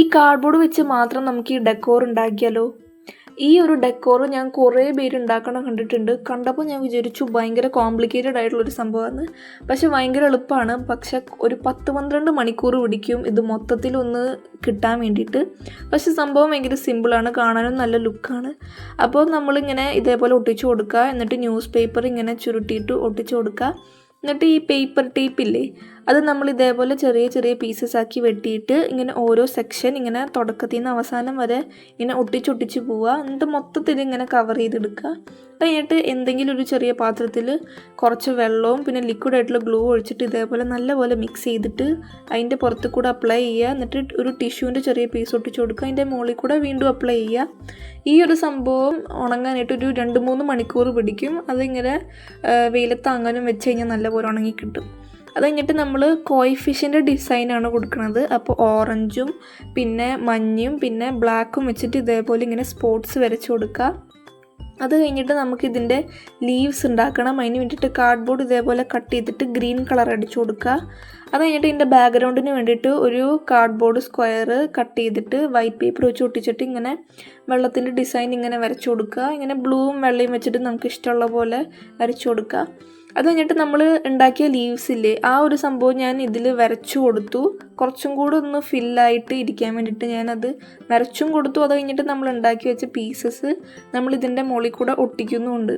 ഈ കാർഡ്ബോർഡ് വെച്ച് മാത്രം നമുക്ക് ഈ ഡെക്കോർ ഉണ്ടാക്കിയാലോ? ഈ ഒരു ഡെക്കോർ ഞാൻ കുറേ പേര് ഉണ്ടാക്കണം കണ്ടിട്ടുണ്ട്. കണ്ടപ്പോൾ ഞാൻ വിചാരിച്ചു ഭയങ്കര കോംപ്ലിക്കേറ്റഡ് ആയിട്ടുള്ളൊരു സംഭവമാണ്. പക്ഷെ ഭയങ്കര എളുപ്പമാണ്. പക്ഷെ ഒരു 10-12 മണിക്കൂർ പിടിക്കും ഇത് മൊത്തത്തിലൊന്ന് കിട്ടാൻ വേണ്ടിയിട്ട്. പക്ഷെ സംഭവം ഭയങ്കര സിമ്പിളാണ്, കാണാനും നല്ല ലുക്കാണ്. അപ്പോൾ നമ്മളിങ്ങനെ ഇതേപോലെ ഒട്ടിച്ചു കൊടുക്കുക. എന്നിട്ട് ന്യൂസ് പേപ്പർ ഇങ്ങനെ ചുരുട്ടിയിട്ട് ഒട്ടിച്ചു കൊടുക്കുക. എന്നിട്ട് ഈ പേപ്പർ ടേപ്പില്ലേ, അത് നമ്മൾ ഇതേപോലെ ചെറിയ ചെറിയ പീസസ് ആക്കി വെട്ടിയിട്ട് ഇങ്ങനെ ഓരോ സെക്ഷൻ ഇങ്ങനെ തുടക്കത്തിൽ നിന്ന് അവസാനം വരെ ഇങ്ങനെ ഒട്ടിച്ചൊട്ടിച്ച് പോവുക. എന്നിട്ട് മൊത്തത്തിൽ ഇങ്ങനെ കവർ ചെയ്തെടുക്കുക. കഴിഞ്ഞിട്ട് എന്തെങ്കിലും ഒരു ചെറിയ പാത്രത്തിൽ കുറച്ച് വെള്ളവും പിന്നെ ലിക്വിഡ് ആയിട്ടുള്ള ഗ്ലൂ ഒഴിച്ചിട്ട് ഇതേപോലെ നല്ലപോലെ മിക്സ് ചെയ്തിട്ട് അതിൻ്റെ പുറത്ത് കൂടെ അപ്ലൈ ചെയ്യുക. എന്നിട്ട് ഒരു ടിഷ്യൂവിൻ്റെ ചെറിയ പീസ് ഒട്ടിച്ച് കൊടുക്കുക. അതിൻ്റെ മുകളിൽ കൂടെ വീണ്ടും അപ്ലൈ ചെയ്യുക. ഈ ഒരു സംഭവം ഉണങ്ങാനായിട്ട് ഒരു 2-3 മണിക്കൂർ പിടിക്കും. അതിങ്ങനെ വെയിലത്താങ്ങാനും വെച്ച് കഴിഞ്ഞാൽ നല്ലപോലെ ഉണങ്ങി കിട്ടും. അത് കഴിഞ്ഞിട്ട് നമ്മൾ കോയി ഫിഷിൻ്റെ ഡിസൈനാണ് കൊടുക്കുന്നത്. അപ്പോൾ ഓറഞ്ചും പിന്നെ മഞ്ഞയും പിന്നെ ബ്ലാക്കും വെച്ചിട്ട് ഇതേപോലെ ഇങ്ങനെ സ്പോട്ട്സ് വരച്ച് കൊടുക്കുക. അത് കഴിഞ്ഞിട്ട് നമുക്കിതിൻ്റെ ലീവ്സ് ഉണ്ടാക്കണം. അതിന് വേണ്ടിയിട്ട് കാർഡ്ബോർഡ് ഇതേപോലെ കട്ട് ചെയ്തിട്ട് ഗ്രീൻ കളർ അടിച്ചു കൊടുക്കുക. അത് കഴിഞ്ഞിട്ട് ഇതിൻ്റെ ബാക്ക്ഗ്രൗണ്ടിന് വേണ്ടിയിട്ട് ഒരു കാർഡ്ബോർഡ് സ്ക്വയർ കട്ട് ചെയ്തിട്ട് വൈറ്റ് പേപ്പർ വെച്ച് ഒട്ടിച്ചിട്ട് ഇങ്ങനെ വെള്ളത്തിൻ്റെ ഡിസൈൻ ഇങ്ങനെ വരച്ചു കൊടുക്കുക. ഇങ്ങനെ ബ്ലൂവും വെള്ളയും വെച്ചിട്ട് നമുക്ക് ഇഷ്ടമുള്ള പോലെ വരച്ചു കൊടുക്കുക. അത് കഴിഞ്ഞിട്ട് നമ്മൾ ഉണ്ടാക്കിയ ലീവ്സ് ഇല്ലേ, ആ ഒരു സംഭവം ഞാൻ ഇതിൽ വരച്ചു കൊടുത്തു. കുറച്ചും കൂടെ ഒന്ന് ഫില്ലായിട്ട് ഇരിക്കാൻ വേണ്ടിയിട്ട് ഞാനത് വരച്ചും കൊടുത്തു. അത് കഴിഞ്ഞിട്ട് നമ്മൾ ഉണ്ടാക്കി വെച്ച പീസസ് നമ്മൾ ഇതിൻ്റെ മുകളിൽ കൂടെ ഒട്ടിക്കുന്നുമുണ്ട്.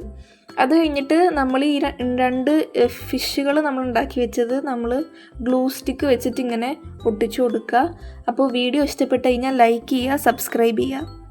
അത് കഴിഞ്ഞിട്ട് നമ്മൾ ഈ 2 ഫിഷുകൾ നമ്മൾ ഉണ്ടാക്കി വെച്ചത് നമ്മൾ ഗ്ലൂ സ്റ്റിക്ക് വെച്ചിട്ട് ഇങ്ങനെ ഒട്ടിച്ചു കൊടുക്കുക. അപ്പോൾ വീഡിയോ ഇഷ്ടപ്പെട്ട് കഴിഞ്ഞാൽ ലൈക്ക് ചെയ്യുക, സബ്സ്ക്രൈബ് ചെയ്യുക.